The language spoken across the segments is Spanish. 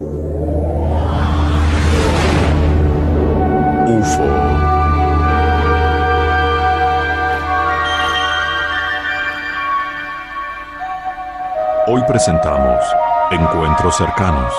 UFO. Hoy presentamos Encuentros Cercanos.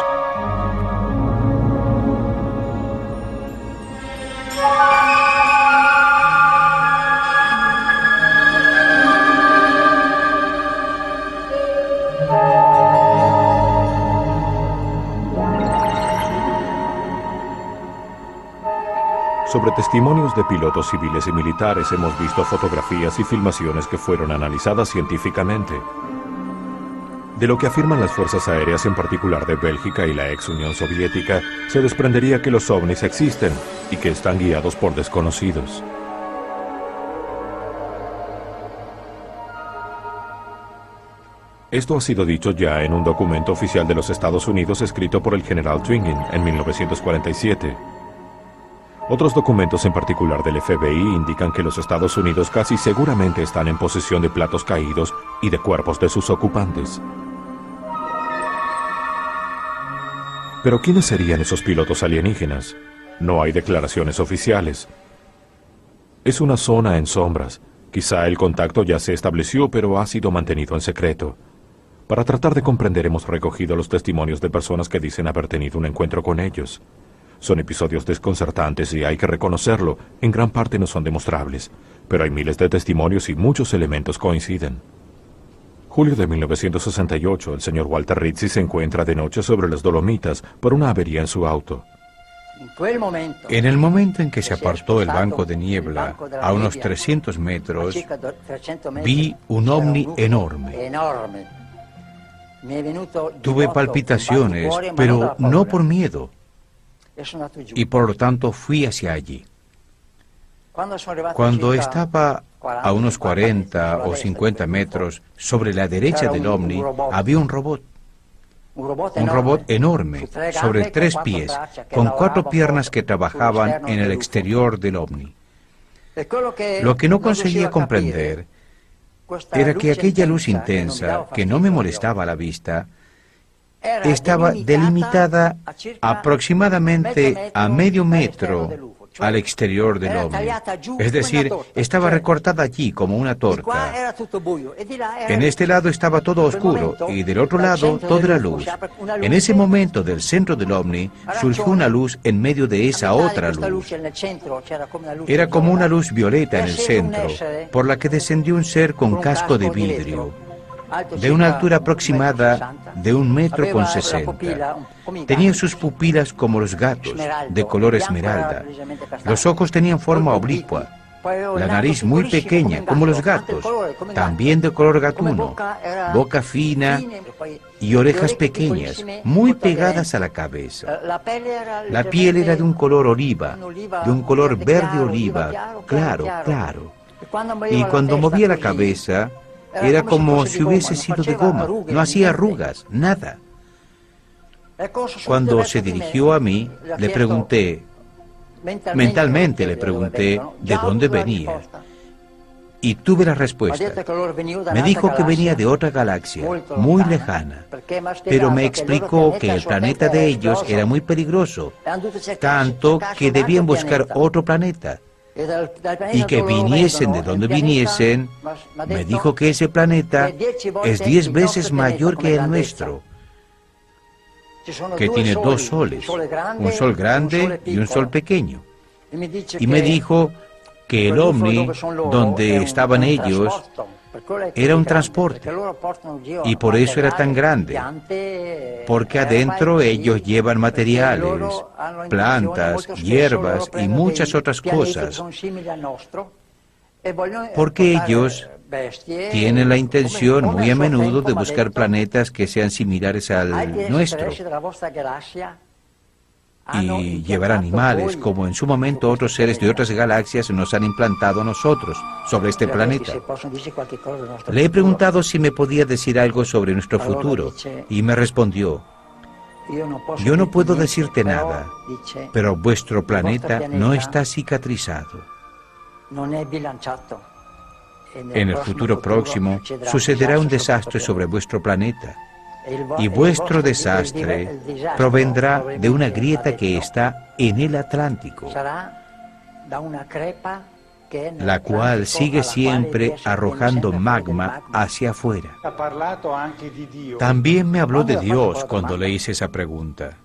Sobre testimonios de pilotos civiles y militares hemos visto fotografías y filmaciones que fueron analizadas científicamente. De lo que afirman las fuerzas aéreas, en particular de Bélgica y la ex Unión Soviética, se desprendería que los ovnis existen y que están guiados por desconocidos. Esto ha sido dicho ya en un documento oficial de los Estados Unidos escrito por el general Twigin en 1947. Otros documentos, en particular del FBI, indican que los Estados Unidos casi seguramente están en posesión de platos caídos y de cuerpos de sus ocupantes. Pero ¿quiénes serían esos pilotos alienígenas? No hay declaraciones oficiales. Es una zona en sombras. Quizá el contacto ya se estableció, pero ha sido mantenido en secreto. Para tratar de comprender, hemos recogido los testimonios de personas que dicen haber tenido un encuentro con ellos. Son episodios desconcertantes y hay que reconocerlo, en gran parte no son demostrables, pero hay miles de testimonios y muchos elementos coinciden. Julio de 1968, el señor Walter Rizzi se encuentra de noche sobre las Dolomitas por una avería en su auto. En el momento en que se apartó el banco de niebla a unos 300 metros, vi un ovni enorme. Tuve palpitaciones, pero no por miedo, y por lo tanto fui hacia allí. Cuando estaba a unos 40 o 50 metros sobre la derecha del ovni, había un robot. Un robot enorme, sobre 3 pies, con 4 piernas que trabajaban en el exterior del ovni. Lo que no conseguía comprender era que aquella luz intensa, que no me molestaba a la vista, estaba delimitada aproximadamente a medio metro al exterior del ovni. Es decir, estaba recortada allí como una torta. En este lado estaba todo oscuro y del otro lado toda la luz. En ese momento, del centro del ovni, surgió una luz en medio de esa otra luz. Era como una luz violeta en el centro, por la que descendió un ser con casco de vidrio, de una altura aproximada de 1,60 m. Tenía sus pupilas como los gatos, de color esmeralda. Los ojos tenían forma oblicua. La nariz muy pequeña, como los gatos, también de color gatuno. Boca fina y orejas pequeñas, muy pegadas a la cabeza. La piel era de un color oliva, de un color verde oliva, claro, claro. Y cuando movía la cabeza, era como si hubiese sido de goma, no hacía arrugas, nada. Cuando se dirigió a mí, le pregunté, mentalmente le pregunté de dónde venía. Y tuve la respuesta. Me dijo que venía de otra galaxia, muy lejana, pero me explicó que el planeta de ellos era muy peligroso, tanto que debían buscar otro planeta. Y que viniesen de donde viniesen, me dijo que ese planeta es 10 veces mayor que el nuestro, que tiene 2 soles, un sol grande y un sol pequeño. Y me dijo que el ovni donde estaban ellos era un transporte, y por eso era tan grande, porque adentro ellos llevan materiales, plantas, hierbas y muchas otras cosas, porque ellos tienen la intención muy a menudo de buscar planetas que sean similares al nuestro, y llevar animales, como en su momento otros seres de otras galaxias nos han implantado a nosotros sobre este planeta. Le he preguntado si me podía decir algo sobre nuestro futuro, y me respondió, yo no puedo decirte nada, pero vuestro planeta no está cicatrizado. En el futuro próximo sucederá un desastre sobre vuestro planeta. y vuestro desastre provendrá de una grieta que está en el Atlántico, la cual sigue siempre arrojando magma hacia afuera. También me habló de Dios cuando le hice esa pregunta.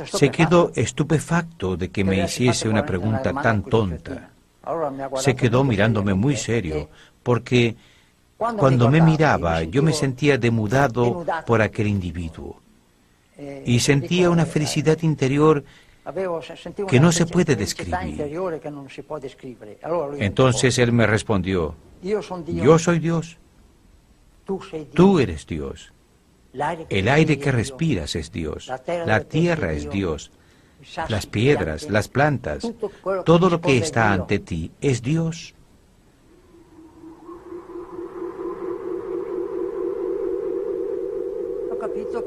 Se quedó estupefacto de que me hiciese una pregunta tan tonta. Se quedó mirándome muy serio, porque cuando me miraba yo me sentía demudado por aquel individuo. Y sentía una felicidad interior que no se puede describir. Entonces él me respondió, yo soy Dios, tú eres Dios, el aire que respiras es Dios, la tierra es Dios, las piedras, las plantas, todo lo que está ante ti es Dios.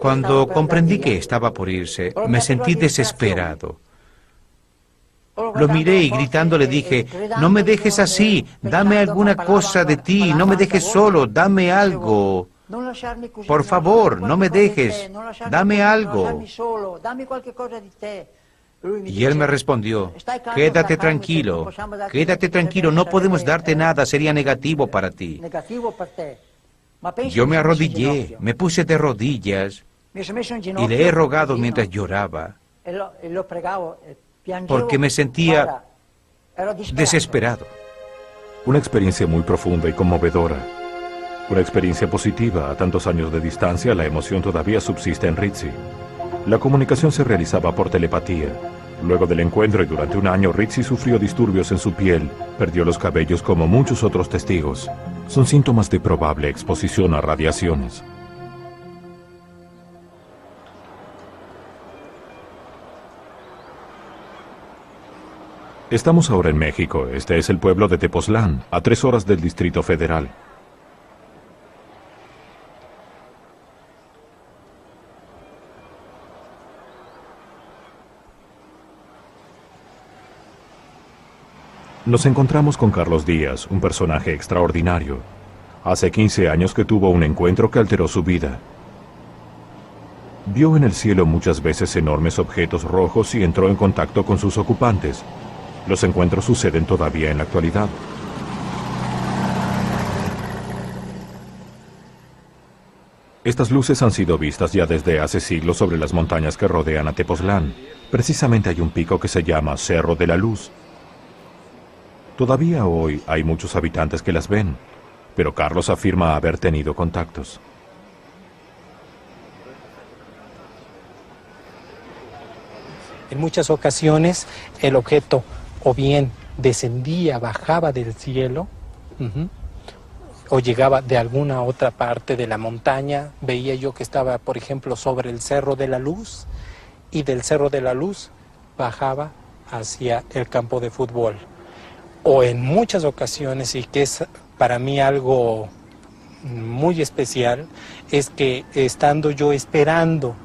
Cuando comprendí que estaba por irse, me sentí desesperado. Lo miré y gritando le dije, no me dejes así, dame alguna cosa de ti, no me dejes solo, dame algo. Por favor, no me dejes, dame algo. Y él me respondió, quédate tranquilo, no podemos darte nada, sería negativo para ti. Yo me arrodillé, me puse de rodillas y le he rogado mientras lloraba, porque me sentía desesperado. Una experiencia muy profunda y conmovedora. Una experiencia positiva. A tantos años de distancia, la emoción todavía subsiste en Ritzy. La comunicación se realizaba por telepatía. Luego del encuentro y durante un año, Ritzy sufrió disturbios en su piel, perdió los cabellos como muchos otros testigos. Son síntomas de probable exposición a radiaciones. Estamos ahora en México. Este es el pueblo de Tepoztlán, a 3 horas del Distrito Federal. Nos encontramos con Carlos Díaz, un personaje extraordinario. Hace 15 años que tuvo un encuentro que alteró su vida. Vio en el cielo muchas veces enormes objetos rojos y entró en contacto con sus ocupantes. Los encuentros suceden todavía en la actualidad. Estas luces han sido vistas ya desde hace siglos sobre las montañas que rodean a Tepoztlán. Precisamente hay un pico que se llama Cerro de la Luz. Todavía hoy hay muchos habitantes que las ven, pero Carlos afirma haber tenido contactos. En muchas ocasiones el objeto o bien descendía, bajaba del cielo, o llegaba de alguna otra parte de la montaña. Veía yo que estaba, por ejemplo, sobre el Cerro de la Luz, y del Cerro de la Luz bajaba hacia el campo de fútbol. O en muchas ocasiones, y que es para mí algo muy especial, es que estando yo esperando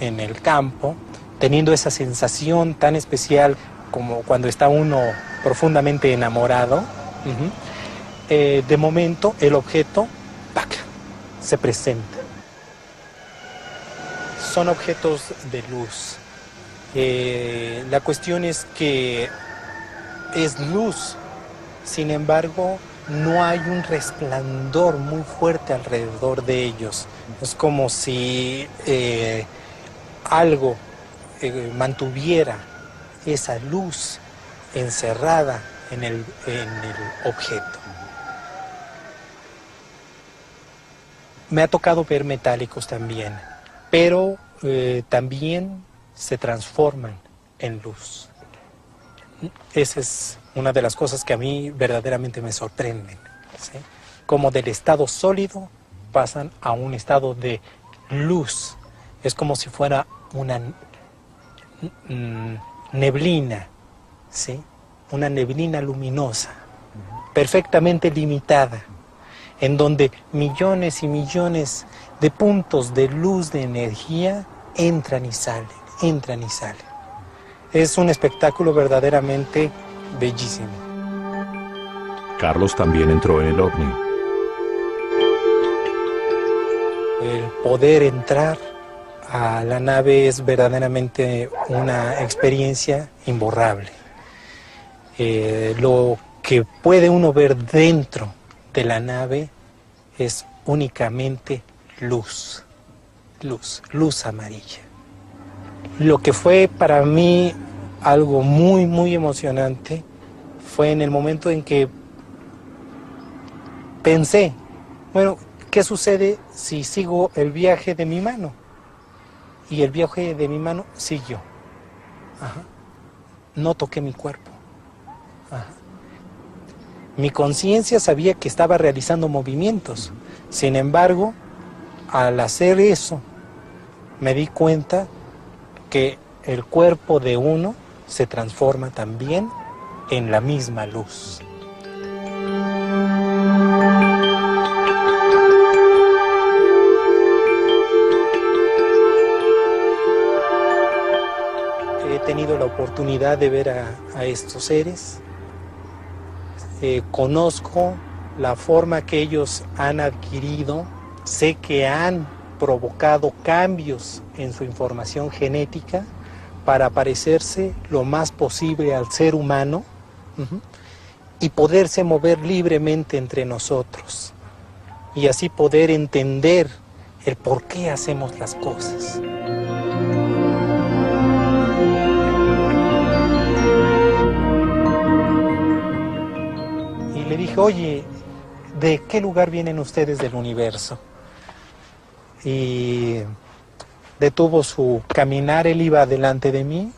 en el campo, teniendo esa sensación tan especial como cuando está uno profundamente enamorado, de momento el objeto ¡pac!, se presenta. Son objetos de luz. La cuestión es que es luz. Sin embargo, no hay un resplandor muy fuerte alrededor de ellos. Es como si algo mantuviera esa luz encerrada en el objeto. Me ha tocado ver metálicos también, pero también se transforman en luz. Esa es una de las cosas que a mí verdaderamente me sorprenden, ¿sí? Como del estado sólido pasan a un estado de luz. Es como si fuera una neblina, ¿sí? Una neblina luminosa, perfectamente limitada, en donde millones y millones de puntos de luz, de energía, entran y salen, entran y salen. Es un espectáculo verdaderamente bellísimo. Carlos también entró en el ovni. El poder entrar a la nave es verdaderamente una experiencia imborrable. Lo que puede uno ver dentro de la nave es únicamente luz, luz amarilla. Lo que fue para mí algo muy, muy emocionante fue en el momento en que pensé, bueno, ¿qué sucede si sigo el viaje de mi mano? Y el viaje de mi mano siguió. Ajá. No toqué mi cuerpo. Ajá. Mi conciencia sabía que estaba realizando movimientos. Sin embargo, al hacer eso, me di cuenta que el cuerpo de uno se transforma también en la misma luz. He tenido la oportunidad de ver a estos seres. Conozco la forma que ellos han adquirido, sé que han provocado cambios en su información genética para parecerse lo más posible al ser humano y poderse mover libremente entre nosotros y así poder entender el por qué hacemos las cosas. Y le dije, oye, ¿de qué lugar vienen ustedes del universo? Y detuvo su caminar, él iba delante de mí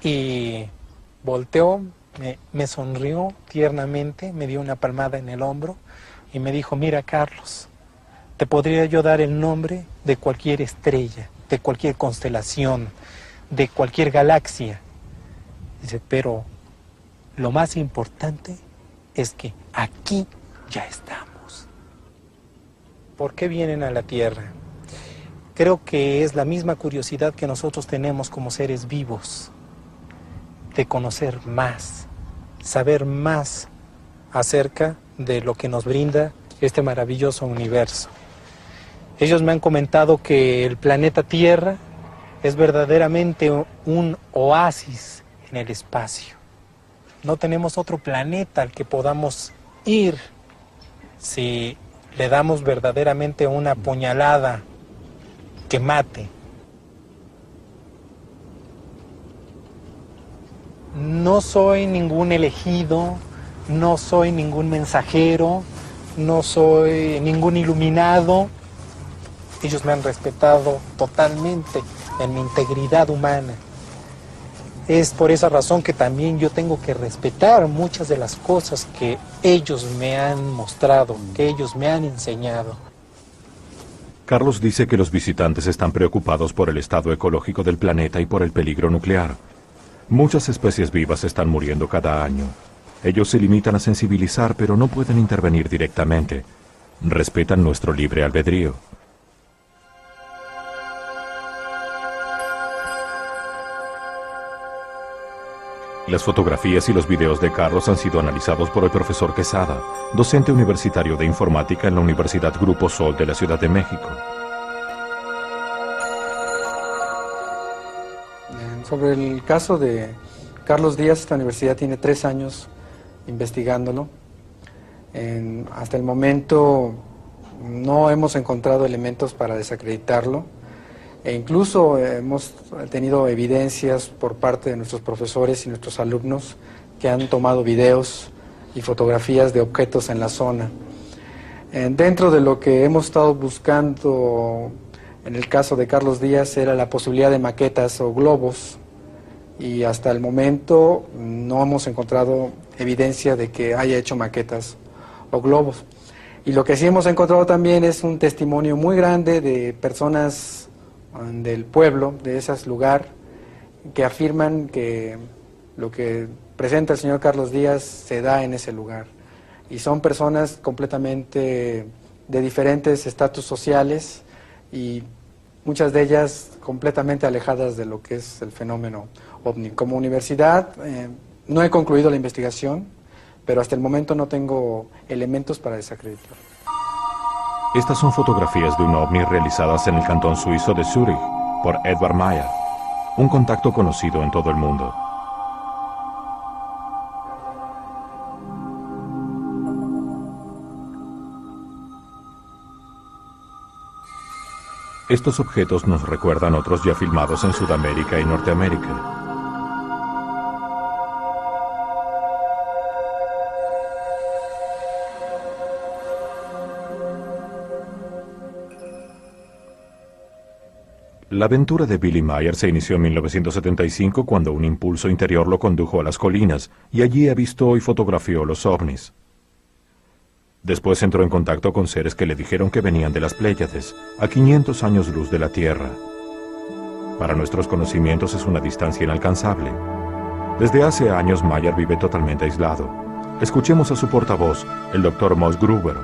y volteó, me sonrió tiernamente, me dio una palmada en el hombro y me dijo, mira Carlos, te podría yo dar el nombre de cualquier estrella, de cualquier constelación, de cualquier galaxia. Dice, pero lo más importante es que aquí ya estamos. ¿Por qué vienen a la Tierra? Creo que es la misma curiosidad que nosotros tenemos como seres vivos, de conocer más, saber más acerca de lo que nos brinda este maravilloso universo. Ellos me han comentado que el planeta Tierra es verdaderamente un oasis en el espacio. No tenemos otro planeta al que podamos ir si le damos verdaderamente una puñalada que mate. No soy ningún elegido, no soy ningún mensajero, no soy ningún iluminado. Ellos me han respetado totalmente en mi integridad humana. Es por esa razón que también yo tengo que respetar muchas de las cosas que ellos me han mostrado, que ellos me han enseñado. Carlos dice que los visitantes están preocupados por el estado ecológico del planeta y por el peligro nuclear. Muchas especies vivas están muriendo cada año. Ellos se limitan a sensibilizar, pero no pueden intervenir directamente. Respetan nuestro libre albedrío. Las fotografías y los videos de Carlos han sido analizados por el profesor Quesada, docente universitario de informática en la Universidad Grupo Sol de la Ciudad de México. Sobre el caso de Carlos Díaz, esta universidad tiene 3 años investigándolo. Hasta el momento no hemos encontrado elementos para desacreditarlo. E incluso hemos tenido evidencias por parte de nuestros profesores y nuestros alumnos que han tomado videos y fotografías de objetos en la zona. Dentro de lo que hemos estado buscando en el caso de Carlos Díaz era la posibilidad de maquetas o globos, y hasta el momento no hemos encontrado evidencia de que haya hecho maquetas o globos. Y lo que sí hemos encontrado también es un testimonio muy grande de personas del pueblo, de ese lugar, que afirman que lo que presenta el señor Carlos Díaz se da en ese lugar. Y son personas completamente de diferentes estatus sociales y muchas de ellas completamente alejadas de lo que es el fenómeno ovni. Como universidad no he concluido la investigación, pero hasta el momento no tengo elementos para desacreditar. Estas son fotografías de un ovni realizadas en el cantón suizo de Zúrich por Edvard Mayer, un contacto conocido en todo el mundo. Estos objetos nos recuerdan otros ya filmados en Sudamérica y Norteamérica. La aventura de Billy Meier se inició en 1975 cuando un impulso interior lo condujo a las colinas y allí avistó y fotografió los ovnis. Después entró en contacto con seres que le dijeron que venían de las Pléyades, a 500 años luz de la Tierra. Para nuestros conocimientos es una distancia inalcanzable. Desde hace años Meier vive totalmente aislado. Escuchemos a su portavoz, el Dr. Moss Gruber.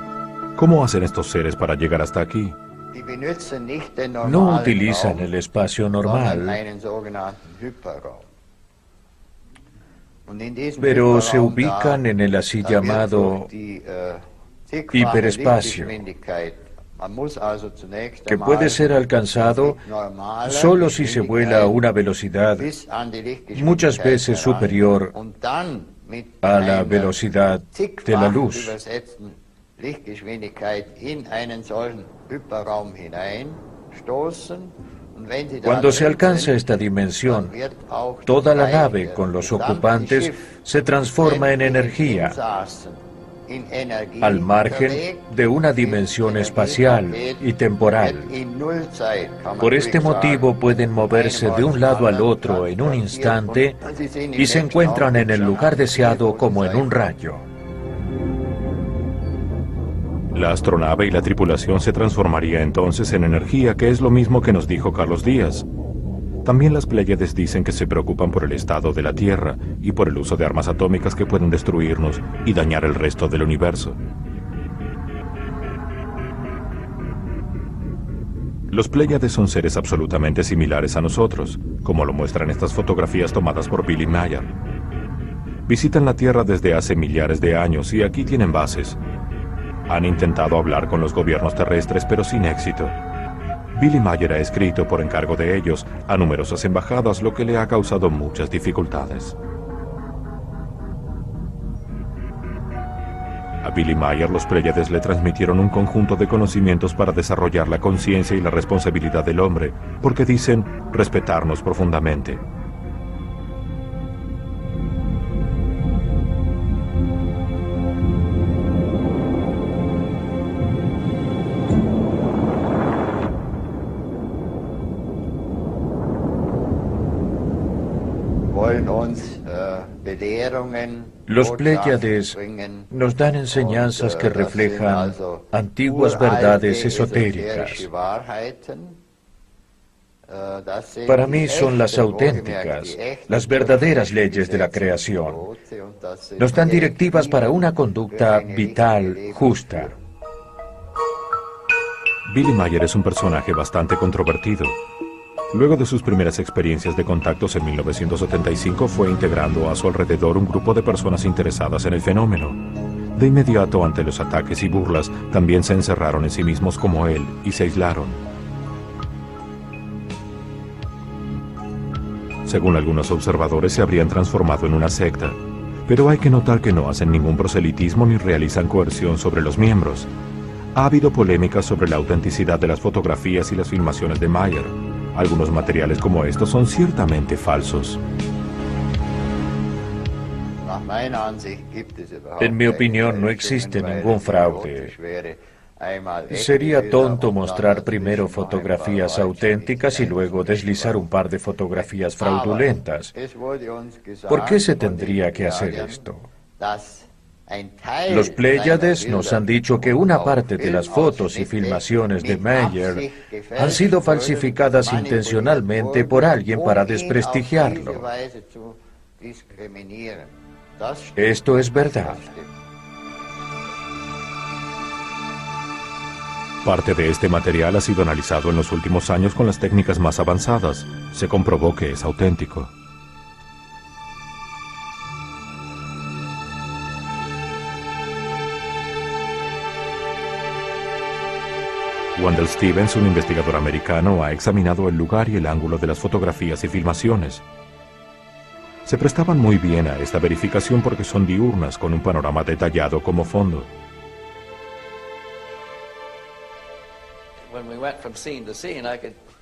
¿Cómo hacen estos seres para llegar hasta aquí? No utilizan el espacio normal, pero se ubican en el así llamado hiperespacio, que puede ser alcanzado solo si se vuela a una velocidad muchas veces superior a la velocidad de la luz. Cuando se alcanza esta dimensión, toda la nave con los ocupantes se transforma en energía, al margen de una dimensión espacial y temporal. Por este motivo pueden moverse de un lado al otro en un instante y se encuentran en el lugar deseado como en un rayo. La astronave y la tripulación se transformaría entonces en energía, que es lo mismo que nos dijo Carlos Díaz. También las Pléyades dicen que se preocupan por el estado de la Tierra y por el uso de armas atómicas que pueden destruirnos y dañar el resto del universo. Los Pléyades son seres absolutamente similares a nosotros, como lo muestran estas fotografías tomadas por Billy Meier. Visitan la Tierra desde hace millares de años y aquí tienen bases. Han intentado hablar con los gobiernos terrestres, pero sin éxito. Billy Meier ha escrito por encargo de ellos a numerosas embajadas, lo que le ha causado muchas dificultades. A Billy Meier los Pléyades le transmitieron un conjunto de conocimientos para desarrollar la conciencia y la responsabilidad del hombre, porque dicen respetarnos profundamente. Los Pléyades nos dan enseñanzas que reflejan antiguas verdades esotéricas. Para mí son las auténticas, las verdaderas leyes de la creación. Nos dan directivas para una conducta vital, justa. Billy Meier es un personaje bastante controvertido. Luego de sus primeras experiencias de contactos en 1975, fue integrando a su alrededor un grupo de personas interesadas en el fenómeno. De inmediato, ante los ataques y burlas, también se encerraron en sí mismos como él y se aislaron. Según algunos observadores, se habrían transformado en una secta. Pero hay que notar que no hacen ningún proselitismo ni realizan coerción sobre los miembros. Ha habido polémicas sobre la autenticidad de las fotografías y las filmaciones de Meier. Algunos materiales como estos son ciertamente falsos. En mi opinión, no existe ningún fraude. Sería tonto mostrar primero fotografías auténticas y luego deslizar un par de fotografías fraudulentas. ¿Por qué se tendría que hacer esto? Los Pléyades nos han dicho que una parte de las fotos y filmaciones de Meier han sido falsificadas intencionalmente por alguien para desprestigiarlo. Esto es verdad. Parte de este material ha sido analizado en los últimos años con las técnicas más avanzadas. Se comprobó que es auténtico. Wendell Stevens, un investigador americano, ha examinado el lugar y el ángulo de las fotografías y filmaciones. Se prestaban muy bien a esta verificación porque son diurnas con un panorama detallado como fondo.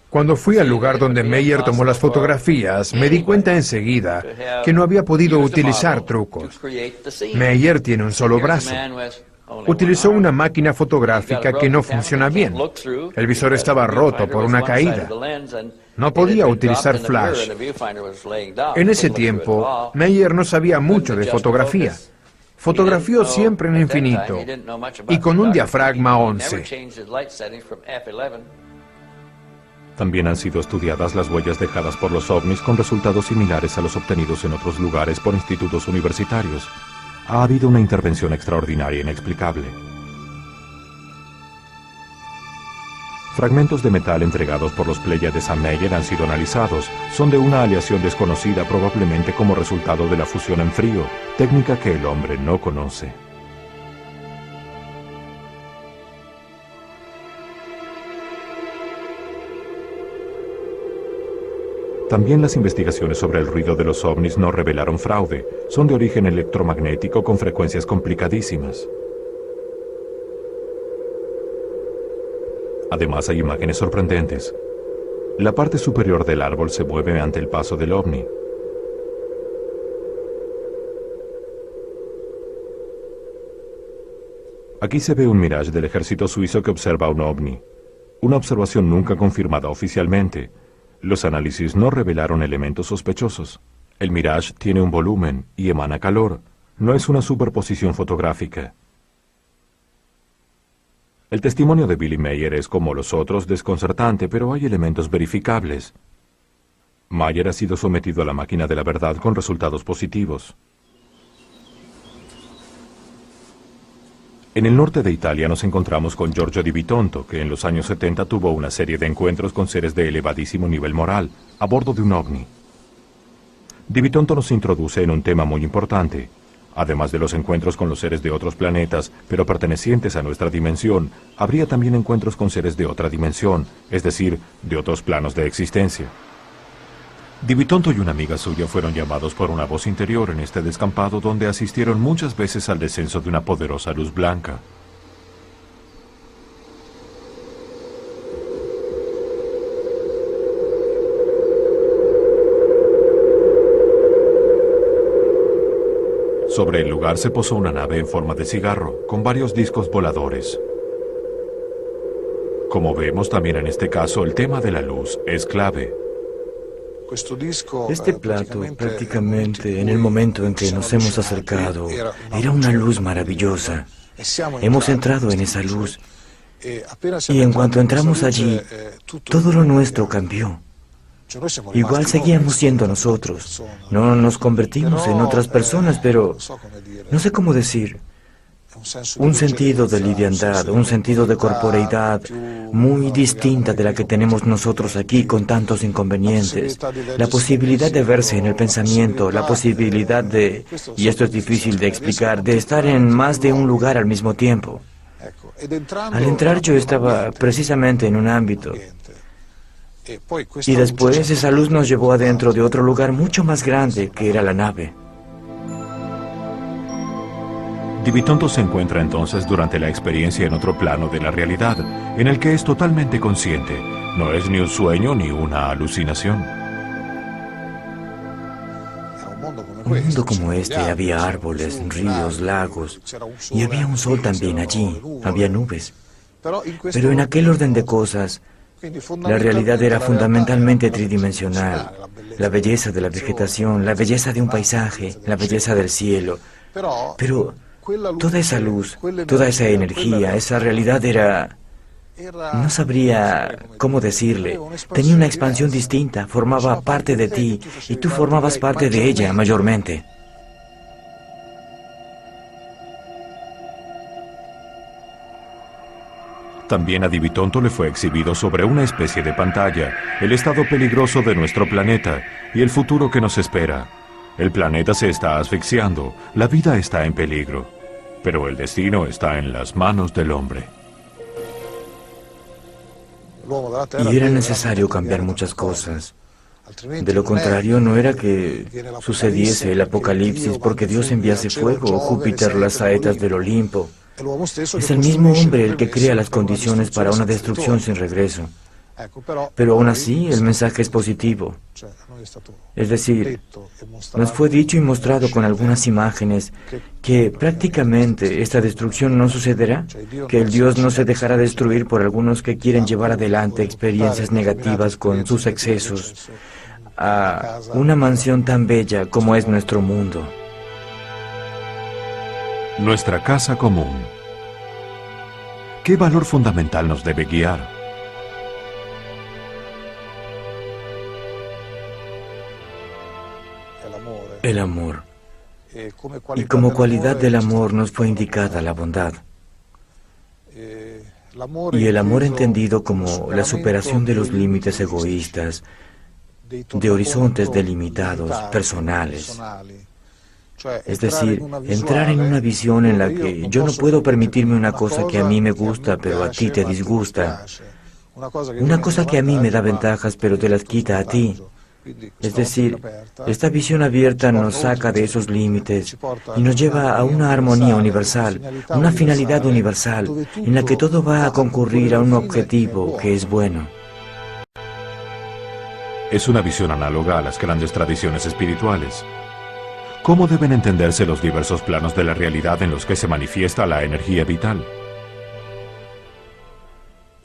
Cuando fui al lugar donde Meyer tomó las fotografías, me di cuenta enseguida que no había podido utilizar trucos. Meyer tiene un solo brazo. Utilizó una máquina fotográfica que no funciona bien. El visor estaba roto por una caída. No podía utilizar flash. En ese tiempo, Meyer no sabía mucho de fotografía. Fotografió siempre en infinito y con un diafragma 11. También han sido estudiadas las huellas dejadas por los ovnis con resultados similares a los obtenidos en otros lugares por institutos universitarios. Ha habido una intervención extraordinaria e inexplicable. Fragmentos de metal entregados por los Pléyades a Meyer han sido analizados. Son de una aleación desconocida, probablemente como resultado de la fusión en frío, técnica que el hombre no conoce. También las investigaciones sobre el ruido de los ovnis no revelaron fraude. Son de origen electromagnético con frecuencias complicadísimas. Además, hay imágenes sorprendentes. La parte superior del árbol se mueve ante el paso del ovni. Aquí se ve un Mirage del ejército suizo que observa un ovni. Una observación nunca confirmada oficialmente. Los análisis no revelaron elementos sospechosos. El Mirage tiene un volumen y emana calor. No es una superposición fotográfica. El testimonio de Billy Meyer es, como los otros, desconcertante, pero hay elementos verificables. Meyer ha sido sometido a la máquina de la verdad con resultados positivos. En el norte de Italia nos encontramos con Giorgio Di Bitonto, que en los años 70 tuvo una serie de encuentros con seres de elevadísimo nivel moral, a bordo de un ovni. Di Bitonto nos introduce en un tema muy importante. Además de los encuentros con los seres de otros planetas, pero pertenecientes a nuestra dimensión, habría también encuentros con seres de otra dimensión, es decir, de otros planos de existencia. Di Bitonto y una amiga suya fueron llamados por una voz interior en este descampado donde asistieron muchas veces al descenso de una poderosa luz blanca. Sobre el lugar se posó una nave en forma de cigarro, con varios discos voladores. Como vemos también en este caso, el tema de la luz es clave. Este plato, prácticamente en el momento en que nos hemos acercado, era una luz maravillosa. Hemos entrado en esa luz y en cuanto entramos allí, todo lo nuestro cambió. Igual seguíamos siendo nosotros. No nos convertimos en otras personas, pero no sé cómo decir. Un sentido de liviandad, un sentido de corporeidad muy distinta de la que tenemos nosotros aquí con tantos inconvenientes. La posibilidad de verse en el pensamiento, la posibilidad de, y esto es difícil de explicar, de estar en más de un lugar al mismo tiempo. Al entrar yo estaba precisamente en un ámbito. Y después esa luz nos llevó adentro de otro lugar mucho más grande que era la nave. Di Bitonto se encuentra entonces durante la experiencia en otro plano de la realidad, en el que es totalmente consciente. No es ni un sueño ni una alucinación. Un mundo como este había árboles, ríos, lagos, y había un sol también allí, había nubes. Pero en aquel orden de cosas, la realidad era fundamentalmente tridimensional. La belleza de la vegetación, la belleza de un paisaje, la belleza del cielo. Pero toda esa luz, toda esa energía, esa realidad era... No sabría cómo decirle. Tenía una expansión distinta, formaba parte de ti y tú formabas parte de ella mayormente. También a Di Bitonto le fue exhibido sobre una especie de pantalla el estado peligroso de nuestro planeta y el futuro que nos espera. El planeta se está asfixiando, la vida está en peligro, pero el destino está en las manos del hombre. Y era necesario cambiar muchas cosas. De lo contrario, no era que sucediese el apocalipsis porque Dios enviase fuego o Júpiter las saetas del Olimpo. Es el mismo hombre el que crea las condiciones para una destrucción sin regreso. Pero aún así, el mensaje es positivo. Es decir, nos fue dicho y mostrado con algunas imágenes que prácticamente esta destrucción no sucederá, que el Dios no se dejará destruir por algunos que quieren llevar adelante experiencias negativas con sus excesos a una mansión tan bella como es nuestro mundo. Nuestra casa común. ¿Qué valor fundamental nos debe guiar? El amor. Y como cualidad del amor nos fue indicada la bondad. Y el amor entendido como la superación de los límites egoístas, de horizontes delimitados, personales. Es decir, entrar en una visión en la que yo no puedo permitirme una cosa que a mí me gusta, pero a ti te disgusta. Una cosa que a mí me da ventajas, pero te las quita a ti. Es decir, esta visión abierta nos saca de esos límites y nos lleva a una armonía universal, una finalidad universal, en la que todo va a concurrir a un objetivo que es bueno. Es una visión análoga a las grandes tradiciones espirituales. ¿Cómo deben entenderse los diversos planos de la realidad en los que se manifiesta la energía vital?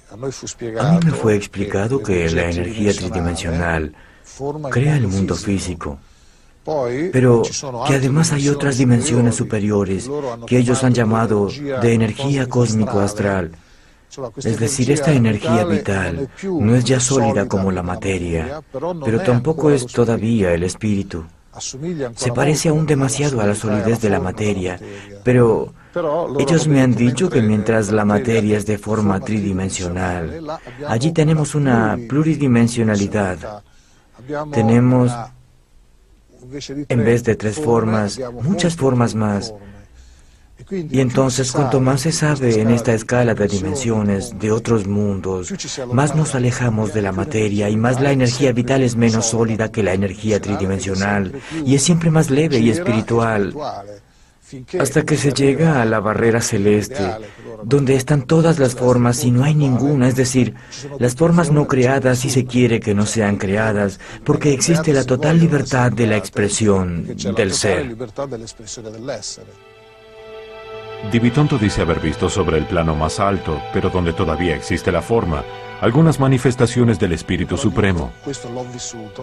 A mí me fue explicado que la energía tridimensional crea el mundo físico, pero que además hay otras dimensiones superiores que ellos han llamado de energía cósmico-astral. Es decir, esta energía vital no es ya sólida como la materia, pero tampoco es todavía el espíritu. Se parece aún demasiado a la solidez de la materia, pero ellos me han dicho que mientras la materia es de forma tridimensional, allí tenemos una pluridimensionalidad. Tenemos, en vez de 3 formas, muchas formas más. Y entonces, cuanto más se sabe en esta escala de dimensiones de otros mundos, más nos alejamos de la materia y más la energía vital es menos sólida que la energía tridimensional y es siempre más leve y espiritual, hasta que se llega a la barrera celeste, donde están todas las formas y no hay ninguna, es decir, las formas no creadas si se quiere que no sean creadas, porque existe la total libertad de la expresión del ser. Di Bitonto dice haber visto sobre el plano más alto, pero donde todavía existe la forma, algunas manifestaciones del Espíritu Supremo.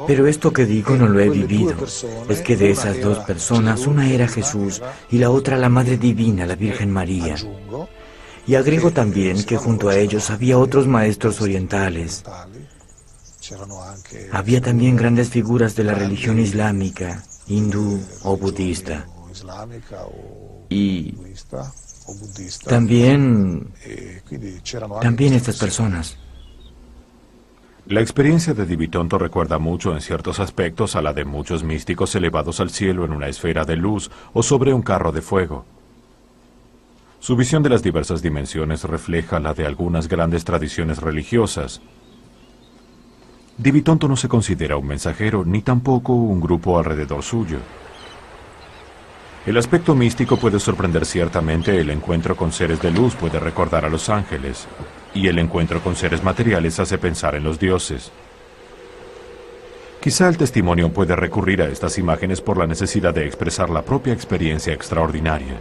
Pero esto que digo no lo he vivido. Es que de esas 2 personas, una era Jesús y la otra la Madre Divina, la Virgen María. Y agrego también que junto a ellos había otros maestros orientales. Había también grandes figuras de la religión islámica, hindú o budista. Y también estas personas. La experiencia de Di Bitonto recuerda mucho en ciertos aspectos a la de muchos místicos elevados al cielo en una esfera de luz o sobre un carro de fuego. Su visión de las diversas dimensiones refleja la de algunas grandes tradiciones religiosas. Di Bitonto no se considera un mensajero ni tampoco un grupo alrededor suyo. El aspecto místico puede sorprender ciertamente, el encuentro con seres de luz puede recordar a los ángeles, y el encuentro con seres materiales hace pensar en los dioses. Quizá el testimonio puede recurrir a estas imágenes por la necesidad de expresar la propia experiencia extraordinaria.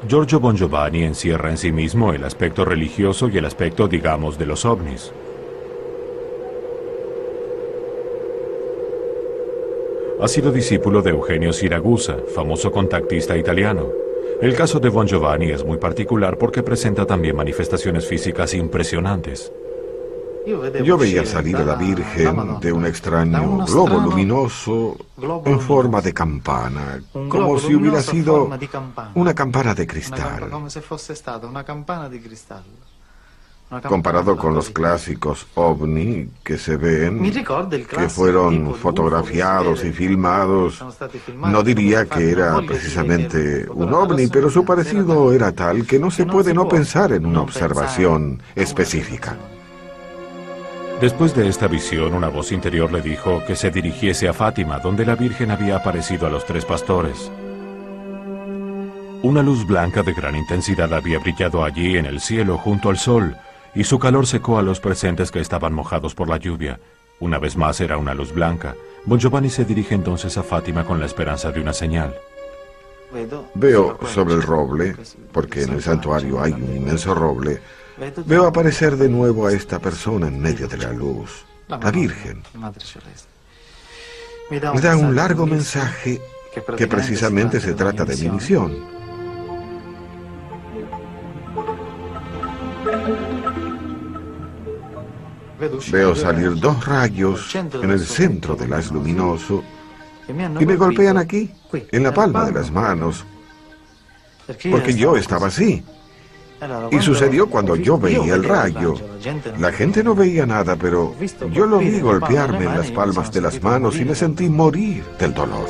Giorgio Bongiovanni encierra en sí mismo el aspecto religioso y el aspecto, digamos, de los ovnis. Ha sido discípulo de Eugenio Siragusa, famoso contactista italiano. El caso de Bongiovanni es muy particular porque presenta también manifestaciones físicas impresionantes. Yo veía salir a la Virgen de un extraño globo luminoso en forma de campana, como si hubiera sido una campana de cristal. Comparado con los clásicos ovni que se ven, que fueron fotografiados y filmados, no diría que era precisamente un ovni, pero su parecido era tal que no se puede no pensar en una observación específica. Después de esta visión, una voz interior le dijo que se dirigiese a Fátima, donde la Virgen había aparecido a los 3 pastores. Una luz blanca de gran intensidad había brillado allí en el cielo junto al sol, y su calor secó a los presentes que estaban mojados por la lluvia. Una vez más era una luz blanca. Bon Giovanni se dirige entonces a Fátima con la esperanza de una señal. Veo sobre el roble, porque en el santuario hay un inmenso roble, veo aparecer de nuevo a esta persona en medio de la luz, la Virgen. Me da un largo mensaje que precisamente se trata de mi misión. Veo salir 2 rayos en el centro del haz luminoso y me golpean aquí, en la palma de las manos, porque yo estaba así. Y sucedió cuando yo veía el rayo. La gente no veía nada, pero yo lo vi golpearme en las palmas de las manos y me sentí morir del dolor.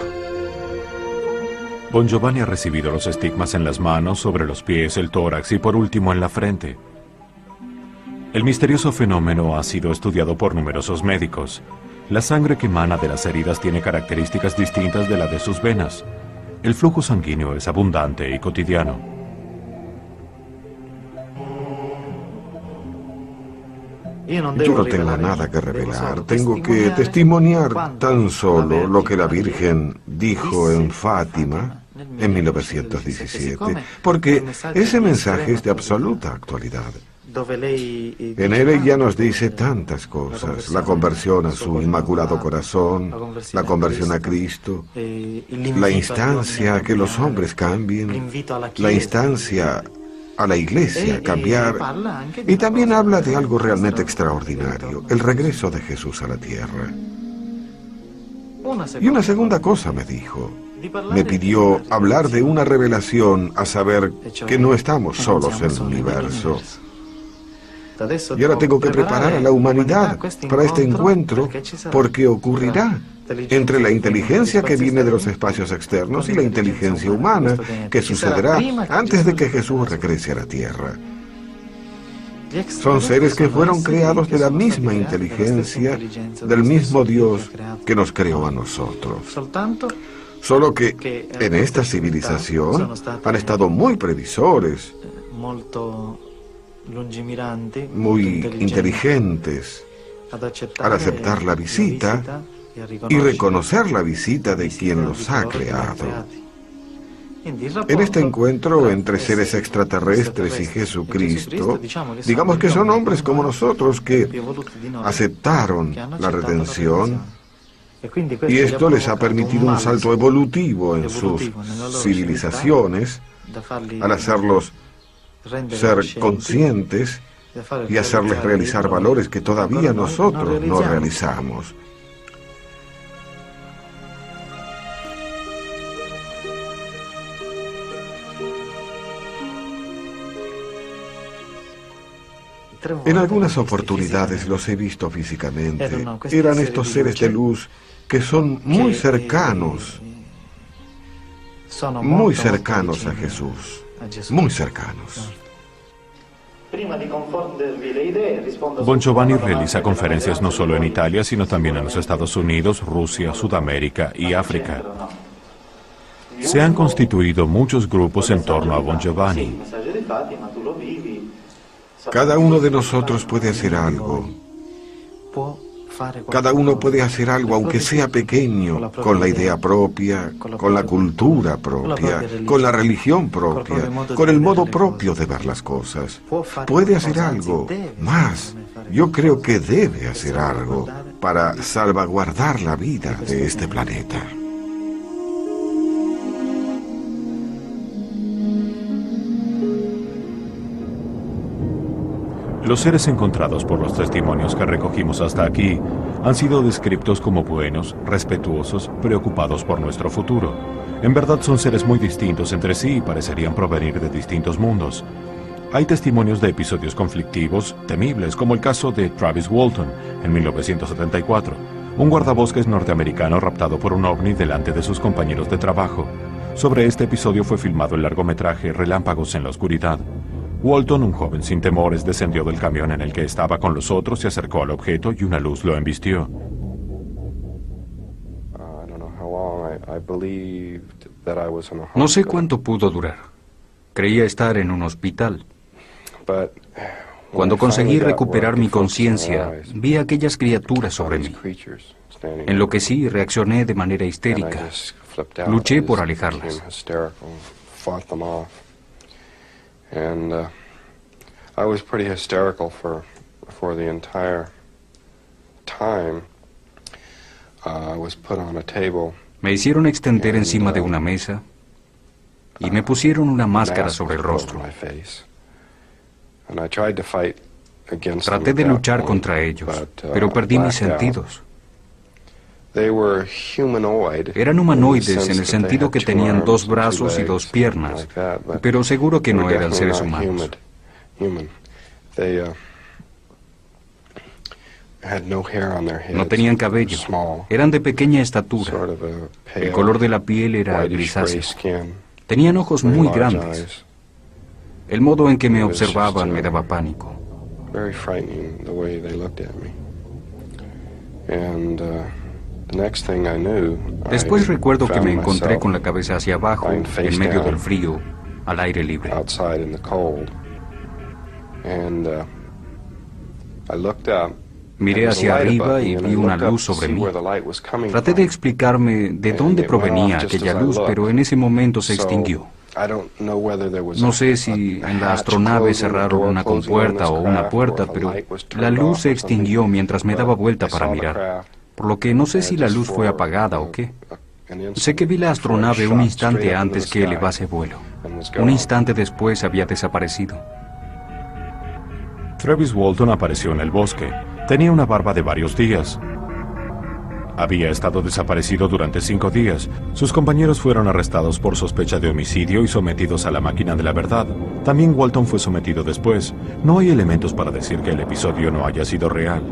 Bon Giovanni ha recibido los estigmas en las manos, sobre los pies, el tórax y por último en la frente. El misterioso fenómeno ha sido estudiado por numerosos médicos. La sangre que emana de las heridas tiene características distintas de la de sus venas. El flujo sanguíneo es abundante y cotidiano. Yo no tengo nada que revelar, tengo que testimoniar tan solo lo que la Virgen dijo en Fátima en 1917, porque ese mensaje es de absoluta actualidad. En él ella nos dice tantas cosas: la conversión a su inmaculado corazón, la conversión a Cristo, la instancia a que los hombres cambien, la instancia a la Iglesia a cambiar, y también habla de algo realmente extraordinario, el regreso de Jesús a la tierra. Y una segunda cosa me dijo. Me pidió hablar de una revelación, a saber que no estamos solos en el universo. Y ahora tengo que preparar a la humanidad para este encuentro, porque ocurrirá entre la inteligencia que viene de los espacios externos y la inteligencia humana, que sucederá antes de que Jesús regrese a la tierra. Son seres que fueron creados de la misma inteligencia, del mismo Dios que nos creó a nosotros. Solo que en esta civilización han estado muy previsores, muy inteligentes al aceptar la visita y reconocer la visita de quien los ha creado. En este encuentro entre seres extraterrestres y Jesucristo, digamos que son hombres como nosotros que aceptaron la redención, y esto les ha permitido un salto evolutivo en sus civilizaciones al hacerlos ser conscientes y hacerles realizar valores que todavía nosotros no realizamos. En algunas oportunidades los he visto físicamente. Eran estos seres de luz que son muy cercanos a Jesús, muy cercanos. Bon Giovanni realiza conferencias no solo en Italia, sino también en los Estados Unidos, Rusia, Sudamérica y África. Se han constituido muchos grupos en torno a Bon Giovanni. Cada uno de nosotros puede hacer algo. Cada uno puede hacer algo, aunque sea pequeño, con la idea propia, con la cultura propia, con la religión propia, con el modo propio de ver las cosas. Puede hacer algo más. Yo creo que debe hacer algo para salvaguardar la vida de este planeta. Los seres encontrados por los testimonios que recogimos hasta aquí han sido descritos como buenos, respetuosos, preocupados por nuestro futuro. En verdad son seres muy distintos entre sí y parecerían provenir de distintos mundos. Hay testimonios de episodios conflictivos, temibles, como el caso de Travis Walton en 1974, un guardabosques norteamericano raptado por un ovni delante de sus compañeros de trabajo. Sobre este episodio fue filmado el largometraje Relámpagos en la Oscuridad. Walton, un joven sin temores, descendió del camión en el que estaba con los otros, se acercó al objeto y una luz lo embistió. No sé cuánto pudo durar. Creía estar en un hospital. Cuando conseguí recuperar mi conciencia, vi a aquellas criaturas sobre mí. Enloquecí y reaccioné de manera histérica. Luché por alejarlas. I was pretty hysterical for the entire time. I was put on a table. Me hicieron extender encima de una mesa y me pusieron una máscara sobre el rostro. Traté de luchar contra ellos, pero perdí mis sentidos. Eran humanoides en el sentido que tenían 2 brazos y 2 piernas, pero seguro que no eran seres humanos. No tenían cabello, eran de pequeña estatura. El color de la piel era grisáceo. Tenían ojos muy grandes. El modo en que me observaban me daba pánico. Después recuerdo que me encontré con la cabeza hacia abajo, en medio del frío, al aire libre. Miré hacia arriba y vi una luz sobre mí. Traté de explicarme de dónde provenía aquella luz, pero en ese momento se extinguió. No sé si en la astronave cerraron una compuerta o una puerta, pero la luz se extinguió mientras me daba vuelta para mirar, por lo que no sé si la luz fue apagada o qué. Sé que vi la astronave un instante antes que elevase vuelo. Un instante después había desaparecido. Travis Walton apareció en el bosque. Tenía una barba de varios días. Había estado desaparecido durante 5 días. Sus compañeros fueron arrestados por sospecha de homicidio y sometidos a la máquina de la verdad. También Walton fue sometido después. No hay elementos para decir que el episodio no haya sido real.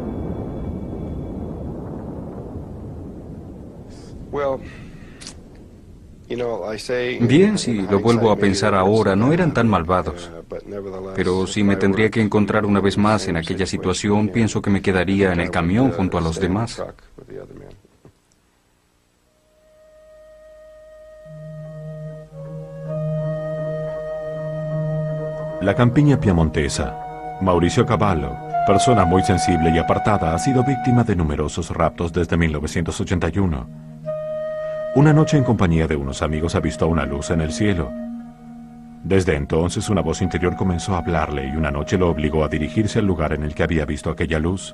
Bien, si lo vuelvo a pensar ahora, no eran tan malvados. Pero si me tendría que encontrar una vez más en aquella situación, pienso que me quedaría en el camión junto a los demás. La campiña piamontesa. Mauricio Cavallo, persona muy sensible y apartada, ha sido víctima de numerosos raptos desde 1981. Una noche en compañía de unos amigos avistó una luz en el cielo. Desde entonces una voz interior comenzó a hablarle y una noche lo obligó a dirigirse al lugar en el que había visto aquella luz.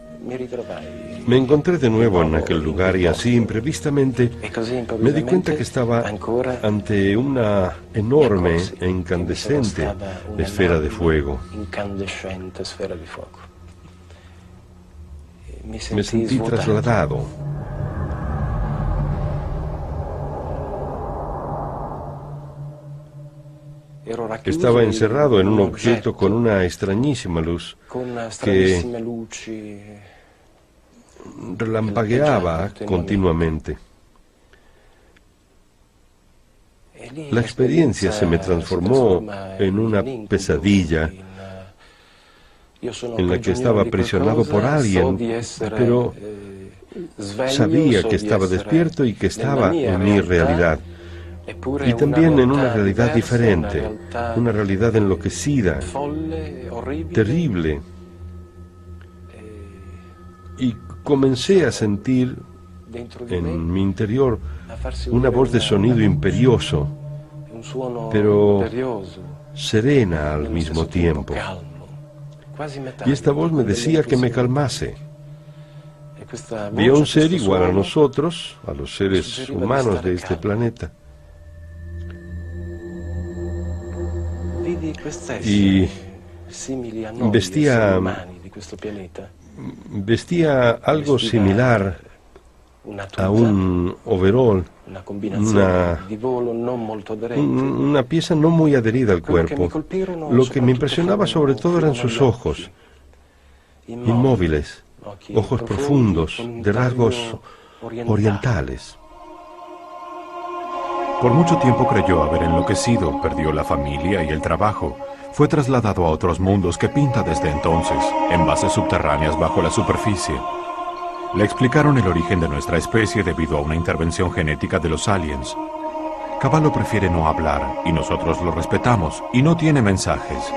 Me encontré de nuevo en aquel lugar y así imprevistamente me di cuenta que estaba ante una enorme e incandescente esfera de fuego. Me sentí trasladado. Estaba encerrado en un objeto con una extrañísima luz que relampagueaba continuamente. La experiencia se me transformó en una pesadilla en la que estaba aprisionado por alguien, pero sabía que estaba despierto y que estaba en mi realidad. Y también en una realidad diferente, una realidad enloquecida, terrible. Y comencé a sentir en mi interior una voz de sonido imperioso, pero serena al mismo tiempo. Y esta voz me decía que me calmase. Vi a un ser igual a nosotros, a los seres humanos de este planeta. Y vestía algo similar a un overol, una pieza no muy adherida al cuerpo. Lo que me impresionaba sobre todo eran sus ojos, inmóviles, ojos profundos, de rasgos orientales. Por mucho tiempo creyó haber enloquecido, perdió la familia y el trabajo. Fue trasladado a otros mundos que pinta desde entonces, en bases subterráneas bajo la superficie. Le explicaron el origen de nuestra especie debido a una intervención genética de los aliens. Cavallo prefiere no hablar, y nosotros lo respetamos, y no tiene mensajes.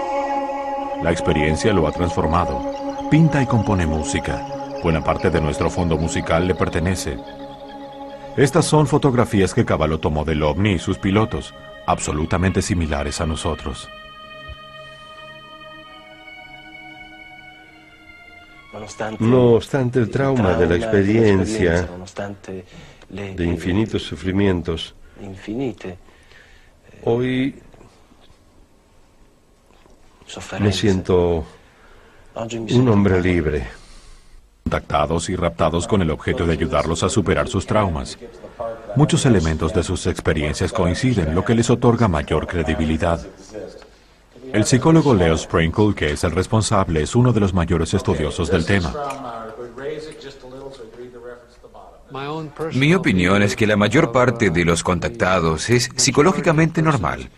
La experiencia lo ha transformado. Pinta y compone música. Buena parte de nuestro fondo musical le pertenece. Estas son fotografías que Cavallo tomó del ovni y sus pilotos, absolutamente similares a nosotros. No obstante el trauma de la experiencia, de infinitos sufrimientos, hoy me siento un hombre libre. Contactados y raptados con el objeto de ayudarlos a superar sus traumas. Muchos elementos de sus experiencias coinciden, lo que les otorga mayor credibilidad. El psicólogo Leo Sprinkle, que es el responsable, es uno de los mayores estudiosos del tema. Mi opinión es que la mayor parte de los contactados es psicológicamente normal.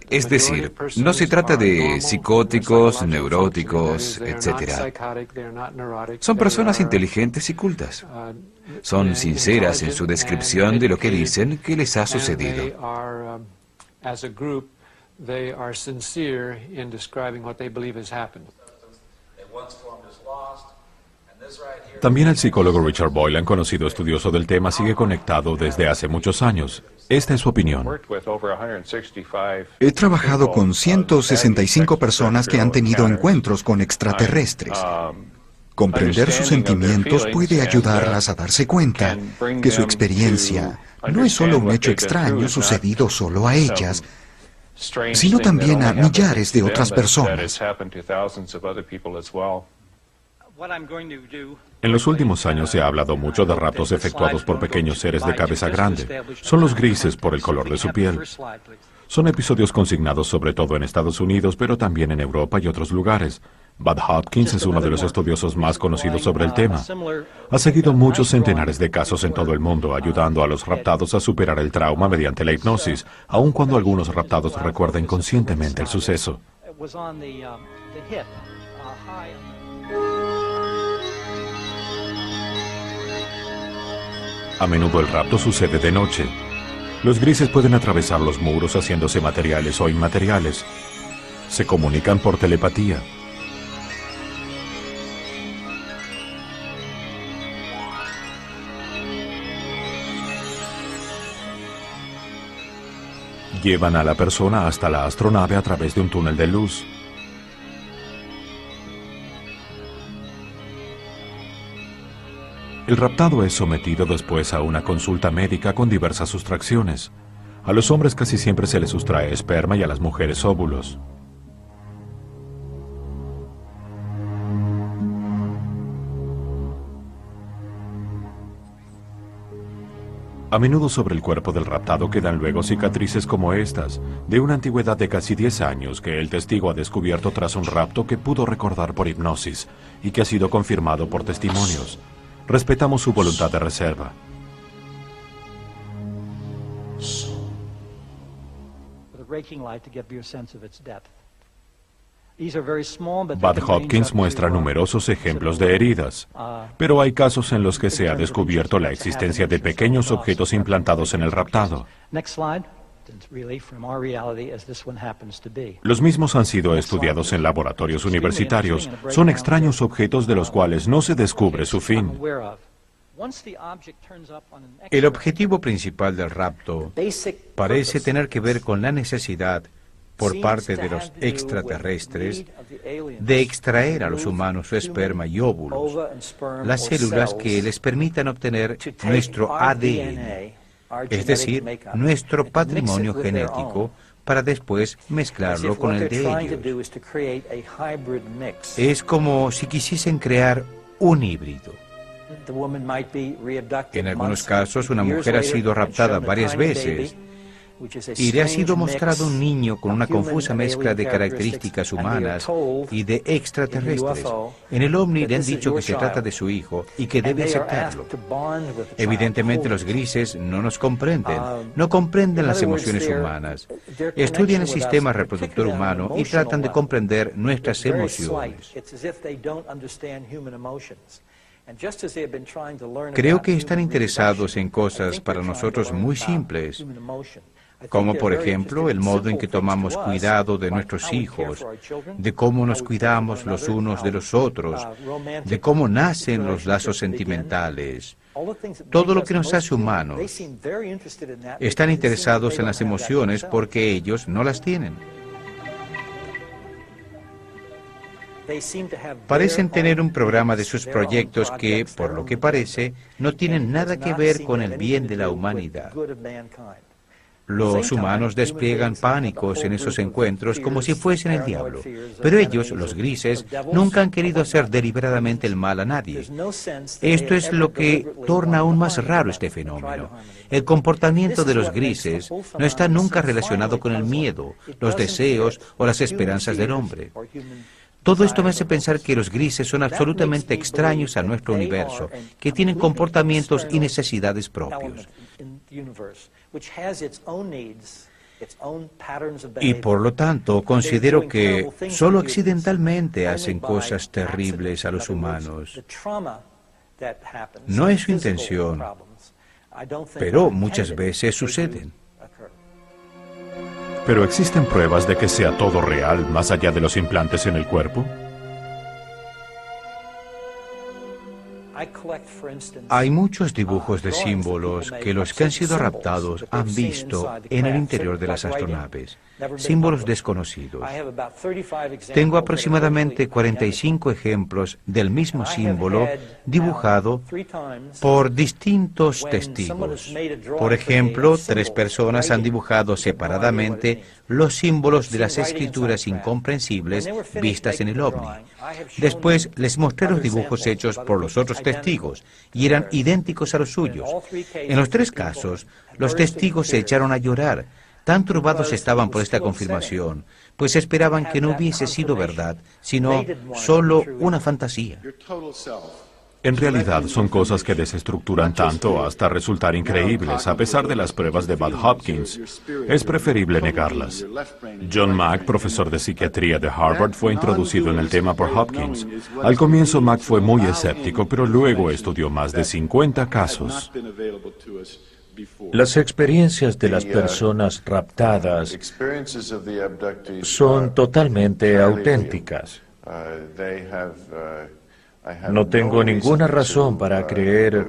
Es decir, no se trata de psicóticos, neuróticos, etc. Son personas inteligentes y cultas. Son sinceras en su descripción de lo que dicen que les ha sucedido. También el psicólogo Richard Boylan, conocido estudioso del tema, sigue conectado desde hace muchos años. Esta es su opinión. He trabajado con 165 personas que han tenido encuentros con extraterrestres. Comprender sus sentimientos puede ayudarlas a darse cuenta que su experiencia no es solo un hecho extraño sucedido solo a ellas, sino también a millares de otras personas. En los últimos años se ha hablado mucho de raptos efectuados por pequeños seres de cabeza grande. Son los grises por el color de su piel. Son episodios consignados sobre todo en Estados Unidos, pero también en Europa y otros lugares. Bud Hopkins es uno de los estudiosos más conocidos sobre el tema. Ha seguido muchos centenares de casos en todo el mundo, ayudando a los raptados a superar el trauma mediante la hipnosis, aun cuando algunos raptados recuerden conscientemente el suceso. A menudo el rapto sucede de noche. Los grises pueden atravesar los muros haciéndose materiales o inmateriales. Se comunican por telepatía. Llevan a la persona hasta la astronave a través de un túnel de luz. El raptado es sometido después a una consulta médica con diversas sustracciones. A los hombres casi siempre se les sustrae esperma y a las mujeres óvulos. A menudo sobre el cuerpo del raptado quedan luego cicatrices como estas, de una antigüedad de casi 10 años que el testigo ha descubierto tras un rapto que pudo recordar por hipnosis y que ha sido confirmado por testimonios. Respetamos su voluntad de reserva. Bud Hopkins muestra numerosos ejemplos de heridas, pero hay casos en los que se ha descubierto la existencia de pequeños objetos implantados en el raptado. Los mismos han sido estudiados en laboratorios universitarios. Son extraños objetos de los cuales no se descubre su fin. El objetivo principal del rapto parece tener que ver con la necesidad, por parte de los extraterrestres, de extraer a los humanos su esperma y óvulos, las células que les permitan obtener nuestro ADN. Es decir, nuestro patrimonio genético, para después mezclarlo con el de ellos. Es como si quisiesen crear un híbrido. En algunos casos, una mujer ha sido raptada varias veces y le ha sido mostrado un niño con una confusa mezcla de características humanas y de extraterrestres. En el OVNI le han dicho que se trata de su hijo y que debe aceptarlo. Evidentemente los grises no nos comprenden, no comprenden las emociones humanas. Estudian el sistema reproductor humano y tratan de comprender nuestras emociones. Creo que están interesados en cosas para nosotros muy simples, como por ejemplo el modo en que tomamos cuidado de nuestros hijos, de cómo nos cuidamos los unos de los otros, de cómo nacen los lazos sentimentales, todo lo que nos hace humanos. Están interesados en las emociones porque ellos no las tienen. Parecen tener un programa de sus proyectos que, por lo que parece, no tienen nada que ver con el bien de la humanidad. Los humanos despliegan pánicos en esos encuentros como si fuesen el diablo, pero ellos, los grises, nunca han querido hacer deliberadamente el mal a nadie. Esto es lo que torna aún más raro este fenómeno. El comportamiento de los grises no está nunca relacionado con el miedo, los deseos o las esperanzas del hombre. Todo esto me hace pensar que los grises son absolutamente extraños a nuestro universo, que tienen comportamientos y necesidades propios. Y por lo tanto, considero que solo accidentalmente hacen cosas terribles a los humanos. No es su intención, pero muchas veces suceden. ¿Pero existen pruebas de que sea todo real más allá de los implantes en el cuerpo? Hay muchos dibujos de símbolos que los que han sido raptados han visto en el interior de las astronaves, símbolos desconocidos. Tengo aproximadamente 45 ejemplos del mismo símbolo dibujado por distintos testigos. Por ejemplo, 3 personas han dibujado separadamente los símbolos de las escrituras incomprensibles vistas en el OVNI. Después les mostré los dibujos hechos por los otros testigos y eran idénticos a los suyos. En los 3 casos, los testigos se echaron a llorar. Tan turbados estaban por esta confirmación, pues esperaban que no hubiese sido verdad, sino solo una fantasía. En realidad son cosas que desestructuran tanto hasta resultar increíbles, a pesar de las pruebas de Bud Hopkins. Es preferible negarlas. John Mack, profesor de psiquiatría de Harvard, fue introducido en el tema por Hopkins. Al comienzo Mack fue muy escéptico, pero luego estudió más de 50 casos. Las experiencias de las personas raptadas son totalmente auténticas. No tengo ninguna razón para creer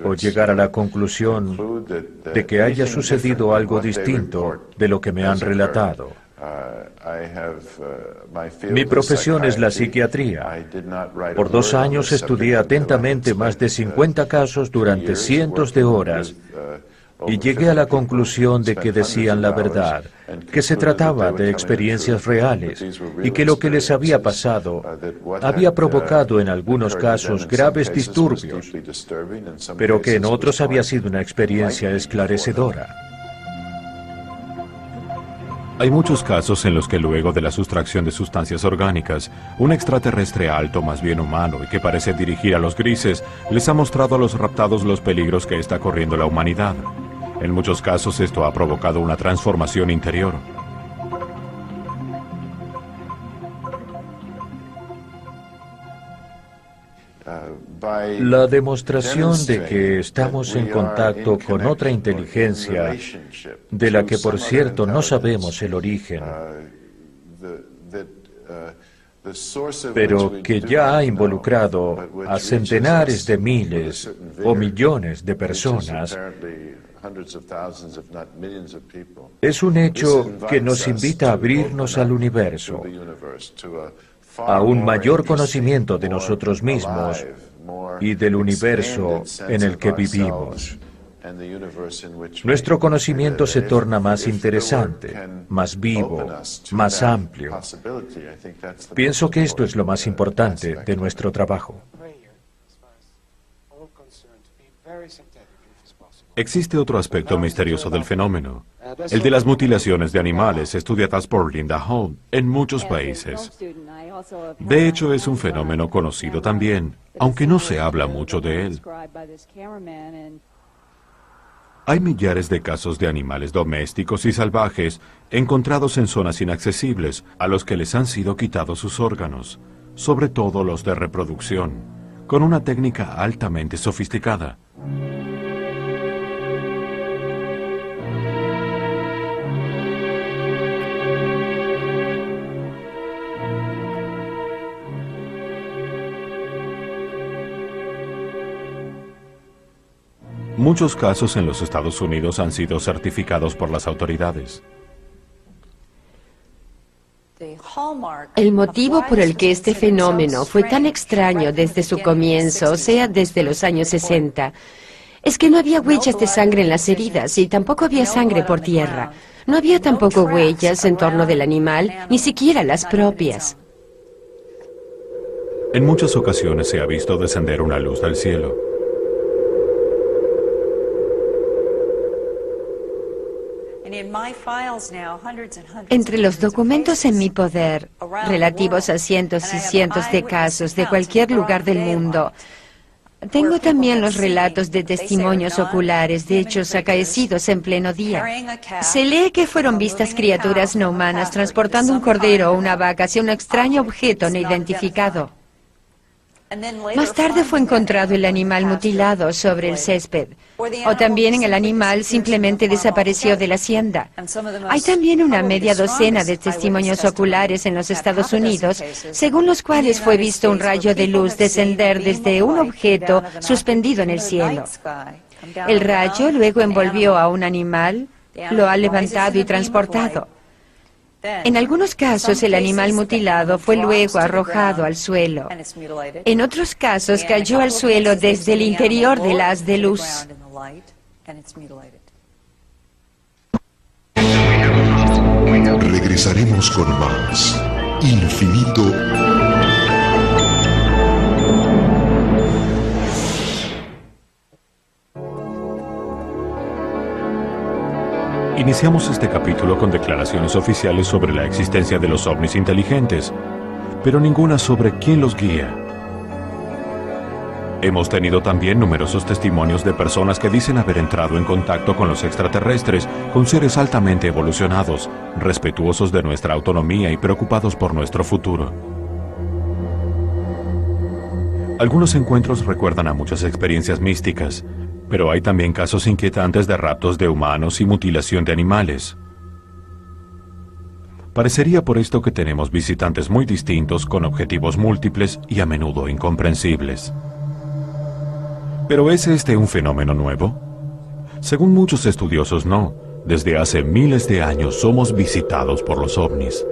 o llegar a la conclusión de que haya sucedido algo distinto de lo que me han relatado. Mi profesión es la psiquiatría. Por 2 años estudié atentamente más de 50 casos durante cientos de horas y llegué a la conclusión de que decían la verdad, que se trataba de experiencias reales y que lo que les había pasado había provocado en algunos casos graves disturbios, pero que en otros había sido una experiencia esclarecedora. Hay muchos casos en los que luego de la sustracción de sustancias orgánicas, un extraterrestre alto, más bien humano, y que parece dirigir a los grises, les ha mostrado a los raptados los peligros que está corriendo la humanidad. En muchos casos esto ha provocado una transformación interior. La demostración de que estamos en contacto con otra inteligencia, de la que por cierto no sabemos el origen, pero que ya ha involucrado a centenares de miles o millones de personas, es un hecho que nos invita a abrirnos al universo, a un mayor conocimiento de nosotros mismos y del universo en el que vivimos. Nuestro conocimiento se torna más interesante, más vivo, más amplio. Pienso que esto es lo más importante de nuestro trabajo. Existe otro aspecto misterioso del fenómeno. El de las mutilaciones de animales, estudiadas por Linda Holm en muchos países. De hecho, es un fenómeno conocido también, aunque no se habla mucho de él. Hay millares de casos de animales domésticos y salvajes encontrados en zonas inaccesibles a los que les han sido quitados sus órganos, sobre todo los de reproducción, con una técnica altamente sofisticada. Muchos casos en los Estados Unidos han sido certificados por las autoridades. El motivo por el que este fenómeno fue tan extraño desde su comienzo, o sea, desde los años 60, es que no había huellas de sangre en las heridas y tampoco había sangre por tierra. No había tampoco huellas en torno del animal, ni siquiera las propias. En muchas ocasiones se ha visto descender una luz del cielo. Entre los documentos en mi poder, relativos a cientos y cientos de casos de cualquier lugar del mundo, tengo también los relatos de testimonios oculares de hechos acaecidos en pleno día. Se lee que fueron vistas criaturas no humanas transportando un cordero o una vaca hacia un extraño objeto no identificado. Más tarde fue encontrado el animal mutilado sobre el césped, o también el animal simplemente desapareció de la hacienda. Hay también una media docena de testimonios oculares en los Estados Unidos, según los cuales fue visto un rayo de luz descender desde un objeto suspendido en el cielo. El rayo luego envolvió a un animal, lo ha levantado y transportado. En algunos casos, el animal mutilado fue luego arrojado al suelo. En otros casos, cayó al suelo desde el interior del haz de luz. Regresaremos con más Infinito. Iniciamos este capítulo con declaraciones oficiales sobre la existencia de los ovnis inteligentes, pero ninguna sobre quién los guía. Hemos tenido también numerosos testimonios de personas que dicen haber entrado en contacto con los extraterrestres, con seres altamente evolucionados, respetuosos de nuestra autonomía y preocupados por nuestro futuro. Algunos encuentros recuerdan a muchas experiencias místicas, pero hay también casos inquietantes de raptos de humanos y mutilación de animales. Parecería por esto que tenemos visitantes muy distintos con objetivos múltiples y a menudo incomprensibles. ¿Pero es este un fenómeno nuevo? Según muchos estudiosos, no. Desde hace miles de años somos visitados por los ovnis.